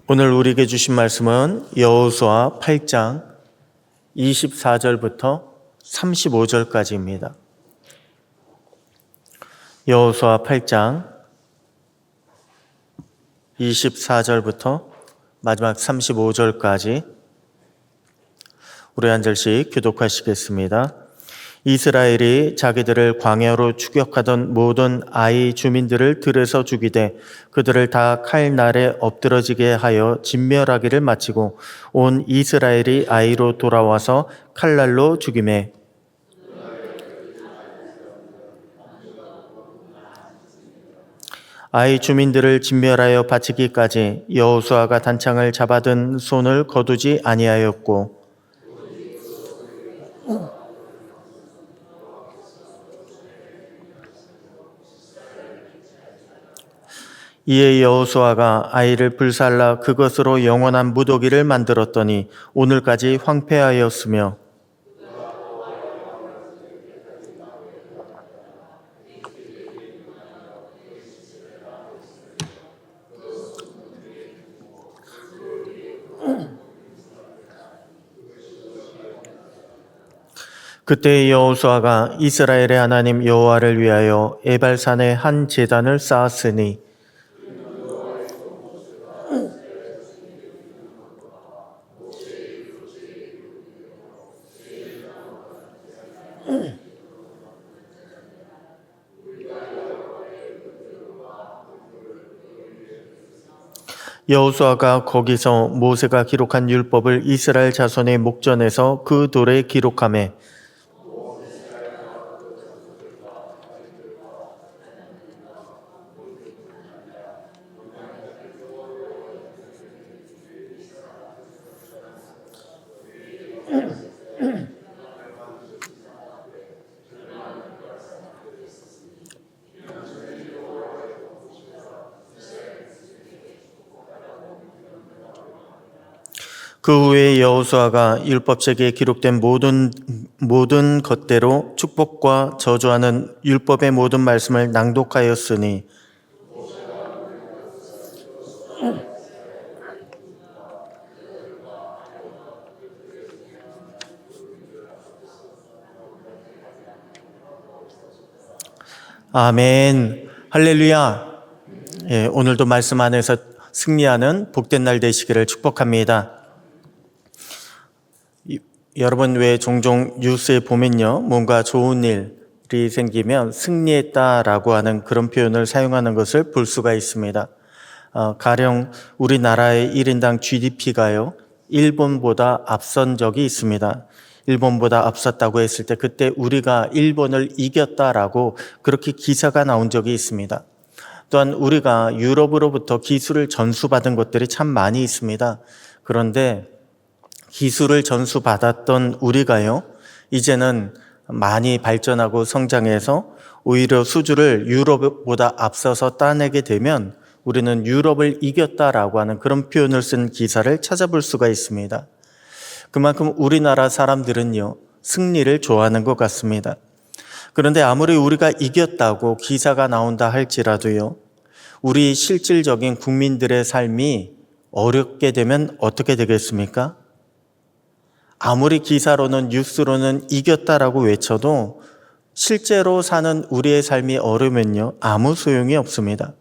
오늘 우리에게 주신 말씀은 여호수아 8장 24절부터 35절까지입니다. 여호수아 8장 24절부터 마지막 35절까지 우리 한 절씩 교독하시겠습니다. 이스라엘이 자기들을 광야로 추격하던 모든 아이 주민들을 들에서 죽이되 그들을 다 칼날에 엎드러지게 하여 진멸하기를 마치고 온 이스라엘이 아이로 돌아와서 칼날로 죽이매 아이 주민들을 진멸하여 바치기까지 여호수아가 단창을 잡아든 손을 거두지 아니하였고 이에 여호수아가 아이를 불살라 그것으로 영원한 무더기를 만들었더니 오늘까지 황폐하였으며 그때 여호수아가 이스라엘의 하나님 여호와를 위하여 에발산에 한 제단을 쌓았으니 여호수아가 거기서 모세가 기록한 율법을 이스라엘 자손의 목전에서 그 돌에 기록하매 그 후에 여호수아가 율법책에 기록된 모든 것대로 축복과 저주하는 율법의 모든 말씀을 낭독하였으니 아멘. 할렐루야. 예, 오늘도 말씀 안에서 승리하는 복된 날 되시기를 축복합니다. 여러분 왜 종종 뉴스에 보면요, 뭔가 좋은 일이 생기면 승리했다라고 하는 그런 표현을 사용하는 것을 볼 수가 있습니다. 가령 우리나라의 1인당 GDP가요 일본보다 앞선 적이 있습니다. 일본보다 앞섰다고 했을 때 그때 우리가 일본을 이겼다라고 그렇게 기사가 나온 적이 있습니다. 또한 우리가 유럽으로부터 기술을 전수받은 것들이 참 많이 있습니다. 그런데 기술을 전수받았던 우리가요, 이제는 많이 발전하고 성장해서 오히려 수주를 유럽보다 앞서서 따내게 되면 우리는 유럽을 이겼다라고 하는 그런 표현을 쓴 기사를 찾아볼 수가 있습니다. 그만큼 우리나라 사람들은요, 승리를 좋아하는 것 같습니다. 그런데 아무리 우리가 이겼다고 기사가 나온다 할지라도요, 우리 실질적인 국민들의 삶이 어렵게 되면 어떻게 되겠습니까? 아무리 기사로는 뉴스로는 이겼다라고 외쳐도 실제로 사는 우리의 삶이 어려우면요, 아무 소용이 없습니다.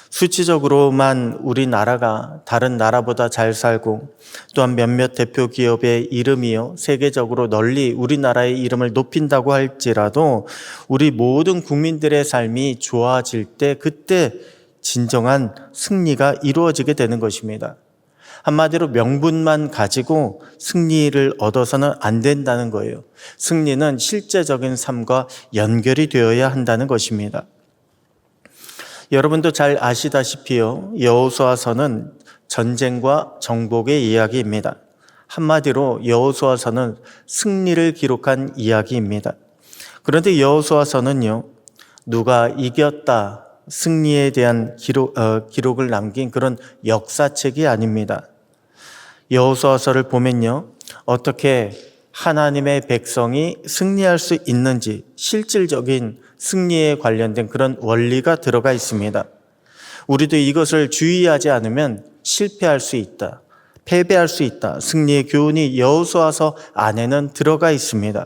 수치적으로만 우리나라가 다른 나라보다 잘 살고 또한 몇몇 대표 기업의 이름이요 세계적으로 널리 우리나라의 이름을 높인다고 할지라도 우리 모든 국민들의 삶이 좋아질 때 그때 진정한 승리가 이루어지게 되는 것입니다. 한마디로 명분만 가지고 승리를 얻어서는 안 된다는 거예요. 승리는 실제적인 삶과 연결이 되어야 한다는 것입니다. 여러분도 잘 아시다시피요, 여호수아서는 전쟁과 정복의 이야기입니다. 한마디로 여호수아서는 승리를 기록한 이야기입니다. 그런데 여호수아서는요, 누가 이겼다, 승리에 대한 기록을 남긴 그런 역사책이 아닙니다. 여호수아서를 보면요, 어떻게 하나님의 백성이 승리할 수 있는지 실질적인 승리에 관련된 그런 원리가 들어가 있습니다. 우리도 이것을 주의하지 않으면 실패할 수 있다. 패배할 수 있다. 승리의 교훈이 여호수아서 안에는 들어가 있습니다.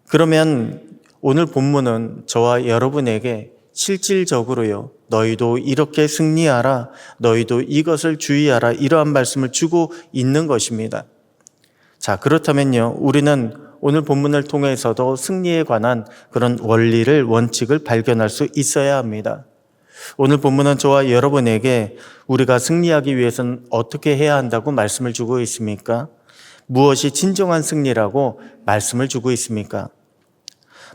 그러면 오늘 본문은 저와 여러분에게 실질적으로요, 너희도 이렇게 승리하라, 너희도 이것을 주의하라, 이러한 말씀을 주고 있는 것입니다. 자, 그렇다면요, 우리는 오늘 본문을 통해서도 승리에 관한 그런 원리를, 원칙을 발견할 수 있어야 합니다. 오늘 본문은 저와 여러분에게 우리가 승리하기 위해서는 어떻게 해야 한다고 말씀을 주고 있습니까? 무엇이 진정한 승리라고 말씀을 주고 있습니까?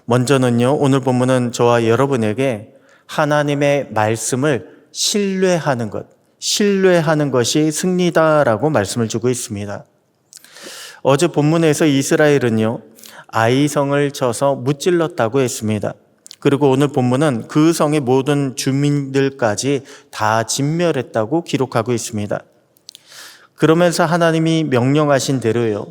먼저는요, 오늘 본문은 저와 여러분에게 하나님의 말씀을 신뢰하는 것이 승리다라고 말씀을 주고 있습니다. 어제 본문에서 이스라엘은요, 아이성을 쳐서 무찔렀다고 했습니다. 그리고 오늘 본문은 그 성의 모든 주민들까지 다 진멸했다고 기록하고 있습니다. 그러면서 하나님이 명령하신 대로요,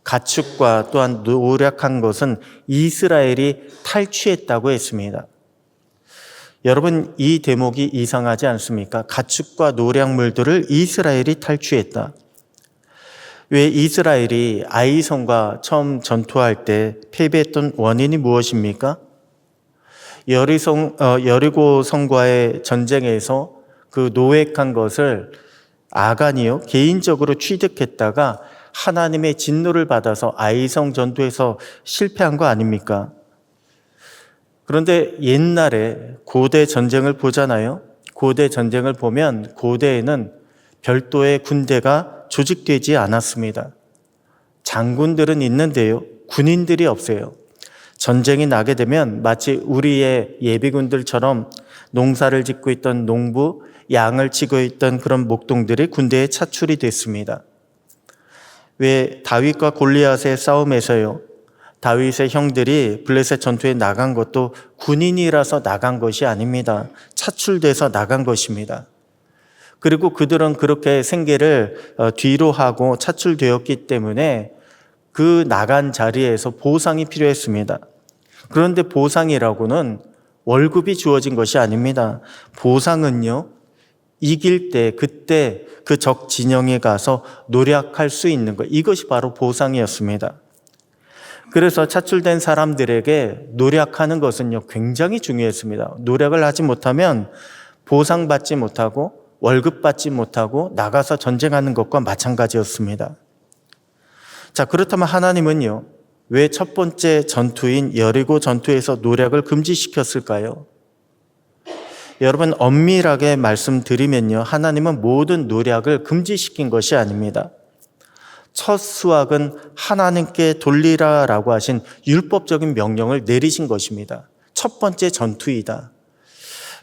가축과 또한 노력한 것은 이스라엘이 탈취했다고 했습니다. 여러분, 이 대목이 이상하지 않습니까? 가축과 노략물들을 이스라엘이 탈취했다. 왜 이스라엘이 아이성과 처음 전투할 때 패배했던 원인이 무엇입니까? 여리고 성과의 전쟁에서 그 노획한 것을 아간이요, 개인적으로 취득했다가 하나님의 진노를 받아서 아이성 전투에서 실패한 거 아닙니까? 그런데 옛날에 고대 전쟁을 보잖아요. 고대 전쟁을 보면 고대에는 별도의 군대가 조직되지 않았습니다. 장군들은 있는데요, 군인들이 없어요. 전쟁이 나게 되면 마치 우리의 예비군들처럼 농사를 짓고 있던 농부, 양을 치고 있던 그런 목동들이 군대에 차출이 됐습니다. 왜 다윗과 골리앗의 싸움에서요, 다윗의 형들이 블레셋 전투에 나간 것도 군인이라서 나간 것이 아닙니다. 차출돼서 나간 것입니다. 그리고 그들은 그렇게 생계를 뒤로 하고 차출되었기 때문에 그 나간 자리에서 보상이 필요했습니다. 그런데 보상이라고는 월급이 주어진 것이 아닙니다. 보상은요, 이길 때, 그때 그 적 진영에 가서 노력할 수 있는 것, 이것이 바로 보상이었습니다. 그래서 차출된 사람들에게 노력하는 것은요, 굉장히 중요했습니다. 노력을 하지 못하면 보상받지 못하고 월급 받지 못하고 나가서 전쟁하는 것과 마찬가지였습니다. 자, 그렇다면 하나님은요, 왜 첫 번째 전투인 여리고 전투에서 노력을 금지시켰을까요? 여러분, 엄밀하게 말씀드리면요, 하나님은 모든 노력을 금지시킨 것이 아닙니다. 첫 수확은 하나님께 돌리라라고 하신 율법적인 명령을 내리신 것입니다. 첫 번째 전투이다.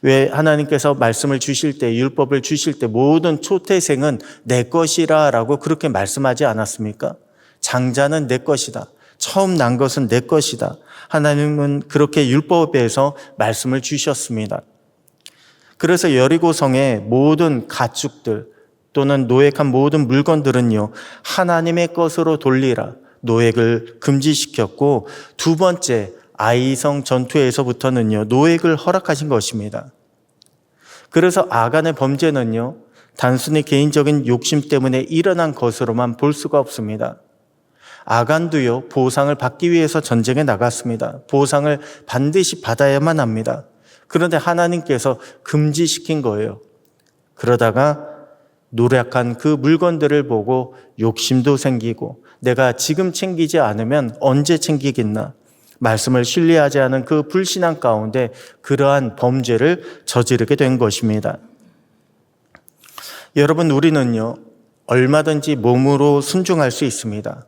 왜 하나님께서 말씀을 주실 때, 율법을 주실 때 모든 초태생은 내 것이라라고 그렇게 말씀하지 않았습니까? 장자는 내 것이다. 처음 난 것은 내 것이다. 하나님은 그렇게 율법에서 말씀을 주셨습니다. 그래서 여리고 성의 모든 가축들 또는 노획한 모든 물건들은요, 하나님의 것으로 돌리라, 노획을 금지시켰고, 두 번째 아이성 전투에서부터는요, 노획을 허락하신 것입니다. 그래서 아간의 범죄는요, 단순히 개인적인 욕심 때문에 일어난 것으로만 볼 수가 없습니다. 아간도요, 보상을 받기 위해서 전쟁에 나갔습니다. 보상을 반드시 받아야만 합니다. 그런데 하나님께서 금지시킨 거예요. 그러다가 노력한 그 물건들을 보고 욕심도 생기고, 내가 지금 챙기지 않으면 언제 챙기겠나, 말씀을 신뢰하지 않은 그 불신앙 가운데 그러한 범죄를 저지르게 된 것입니다. 여러분, 우리는요, 얼마든지 몸으로 순종할 수 있습니다.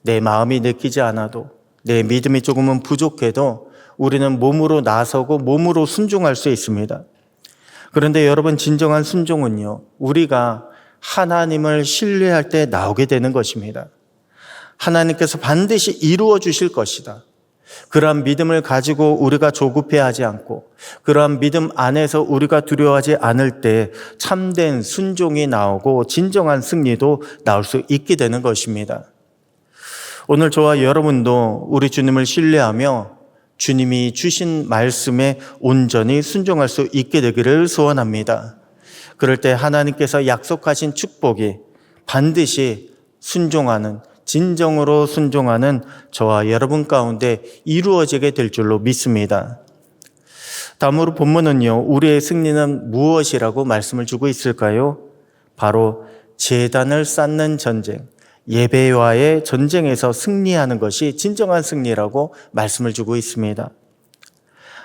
내 마음이 내키지 않아도, 내 믿음이 조금은 부족해도 우리는 몸으로 나서고 몸으로 순종할 수 있습니다. 그런데 여러분, 진정한 순종은요, 우리가 하나님을 신뢰할 때 나오게 되는 것입니다. 하나님께서 반드시 이루어 주실 것이다. 그러한 믿음을 가지고 우리가 조급해하지 않고, 그러한 믿음 안에서 우리가 두려워하지 않을 때 참된 순종이 나오고 진정한 승리도 나올 수 있게 되는 것입니다. 오늘 저와 여러분도 우리 주님을 신뢰하며 주님이 주신 말씀에 온전히 순종할 수 있게 되기를 소원합니다. 그럴 때 하나님께서 약속하신 축복이 반드시 순종하는, 진정으로 순종하는 저와 여러분 가운데 이루어지게 될 줄로 믿습니다. 다음으로 본문은요, 우리의 승리는 무엇이라고 말씀을 주고 있을까요? 바로 제단을 쌓는 전쟁, 예배와의 전쟁에서 승리하는 것이 진정한 승리라고 말씀을 주고 있습니다.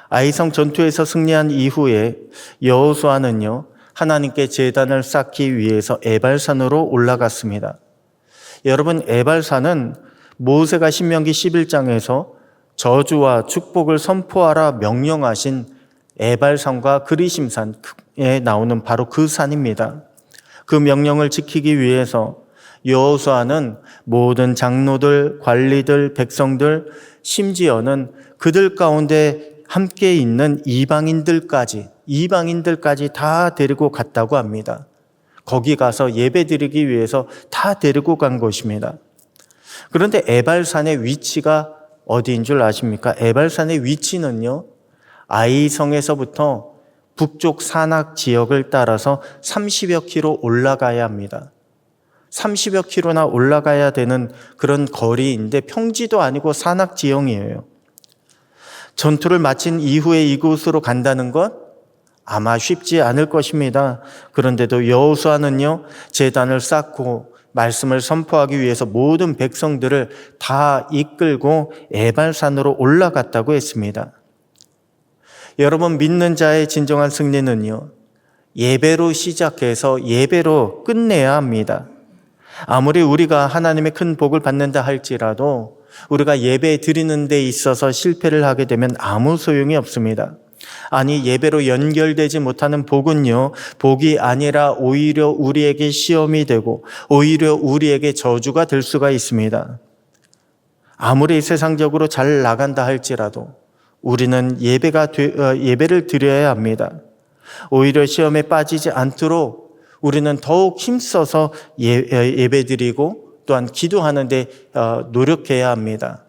아이성 전투에서 승리한 이후에 여호수아는요, 하나님께 제단을 쌓기 위해서 에발산으로 올라갔습니다. 여러분, 에발산은 모세가 신명기 11장에서 저주와 축복을 선포하라 명령하신 에발산과 그리심산에 나오는 바로 그 산입니다. 그 명령을 지키기 위해서 여호수아는 모든 장로들, 관리들, 백성들, 심지어는 그들 가운데 함께 있는 이방인들까지 다 데리고 갔다고 합니다. 거기 가서 예배드리기 위해서 다 데리고 간 것입니다. 그런데 에발산의 위치가 어디인 줄 아십니까? 에발산의 위치는요, 아이성에서부터 북쪽 산악 지역을 따라서 30여 킬로 올라가야 합니다. 30여 킬로나 올라가야 되는 그런 거리인데 평지도 아니고 산악 지형이에요. 전투를 마친 이후에 이곳으로 간다는 것 아마 쉽지 않을 것입니다. 그런데도 여호수아는요, 제단을 쌓고 말씀을 선포하기 위해서 모든 백성들을 다 이끌고 에발산으로 올라갔다고 했습니다. 여러분, 믿는 자의 진정한 승리는요, 예배로 시작해서 예배로 끝내야 합니다. 아무리 우리가 하나님의 큰 복을 받는다 할지라도 우리가 예배 드리는 데 있어서 실패를 하게 되면 아무 소용이 없습니다. 아니, 예배로 연결되지 못하는 복은요, 복이 아니라 오히려 우리에게 시험이 되고 오히려 우리에게 저주가 될 수가 있습니다. 아무리 세상적으로 잘 나간다 할지라도 우리는 예배를 드려야 합니다. 오히려 시험에 빠지지 않도록 우리는 더욱 힘써서 예배드리고 또한 기도하는 데 노력해야 합니다.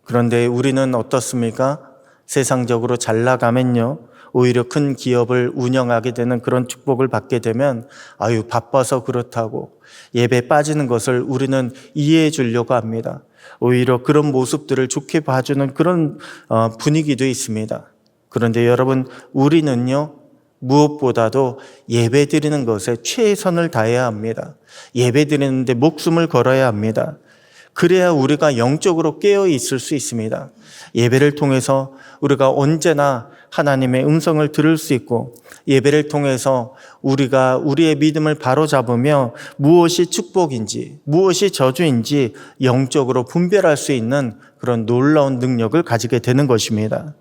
그런데 우리는 어떻습니까? 세상적으로 잘 나가면요, 오히려 큰 기업을 운영하게 되는 그런 축복을 받게 되면 아유, 바빠서 그렇다고 예배 빠지는 것을 우리는 이해해 주려고 합니다. 오히려 그런 모습들을 좋게 봐주는 그런 분위기도 있습니다. 그런데 여러분, 우리는요, 무엇보다도 예배 드리는 것에 최선을 다해야 합니다. 예배 드리는데 목숨을 걸어야 합니다. 그래야 우리가 영적으로 깨어 있을 수 있습니다. 예배를 통해서 우리가 언제나 하나님의 음성을 들을 수 있고, 예배를 통해서 우리가 우리의 믿음을 바로잡으며 무엇이 축복인지 무엇이 저주인지 영적으로 분별할 수 있는 그런 놀라운 능력을 가지게 되는 것입니다.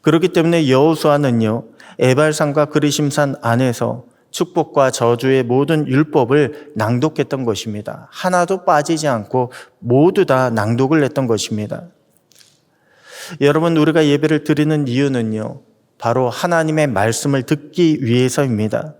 그렇기 때문에 여호수아는요, 에발산과 그리심산 안에서 축복과 저주의 모든 율법을 낭독했던 것입니다. 하나도 빠지지 않고 모두 다 낭독을 했던 것입니다. 여러분, 우리가 예배를 드리는 이유는요, 바로 하나님의 말씀을 듣기 위해서입니다.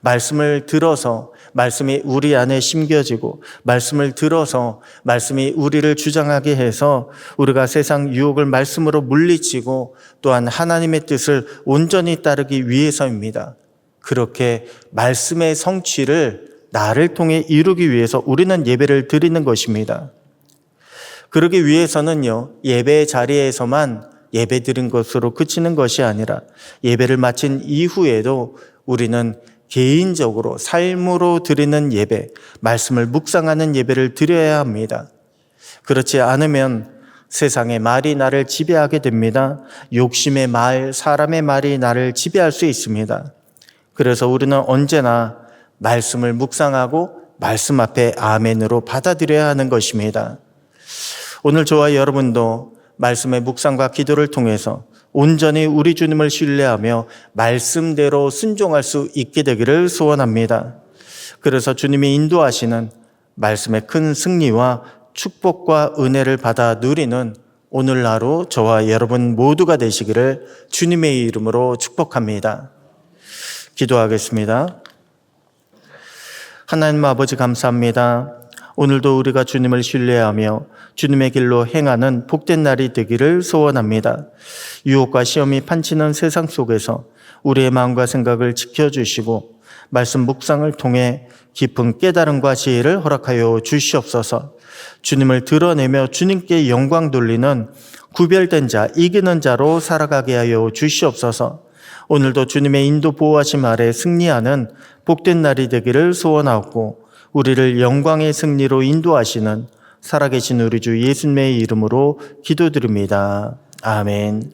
말씀을 들어서 말씀이 우리 안에 심겨지고, 말씀을 들어서 말씀이 우리를 주장하게 해서 우리가 세상 유혹을 말씀으로 물리치고 또한 하나님의 뜻을 온전히 따르기 위해서입니다. 그렇게 말씀의 성취를 나를 통해 이루기 위해서 우리는 예배를 드리는 것입니다. 그러기 위해서는요, 예배 자리에서만 예배 드린 것으로 그치는 것이 아니라 예배를 마친 이후에도 우리는 개인적으로 삶으로 드리는 예배, 말씀을 묵상하는 예배를 드려야 합니다. 그렇지 않으면 세상의 말이 나를 지배하게 됩니다. 욕심의 말, 사람의 말이 나를 지배할 수 있습니다. 그래서 우리는 언제나 말씀을 묵상하고 말씀 앞에 아멘으로 받아들여야 하는 것입니다. 오늘 저와 여러분도 말씀의 묵상과 기도를 통해서 온전히 우리 주님을 신뢰하며 말씀대로 순종할 수 있게 되기를 소원합니다. 그래서 주님이 인도하시는 말씀의 큰 승리와 축복과 은혜를 받아 누리는 오늘 하루 저와 여러분 모두가 되시기를 주님의 이름으로 축복합니다. 기도하겠습니다. 하나님 아버지, 감사합니다. 오늘도 우리가 주님을 신뢰하며 주님의 길로 행하는 복된 날이 되기를 소원합니다. 유혹과 시험이 판치는 세상 속에서 우리의 마음과 생각을 지켜주시고 말씀 묵상을 통해 깊은 깨달음과 지혜를 허락하여 주시옵소서. 주님을 드러내며 주님께 영광 돌리는 구별된 자, 이기는 자로 살아가게 하여 주시옵소서. 오늘도 주님의 인도 보호하심 아래 승리하는 복된 날이 되기를 소원하옵고 우리를 영광의 승리로 인도하시는 살아계신 우리 주 예수님의 이름으로 기도드립니다. 아멘.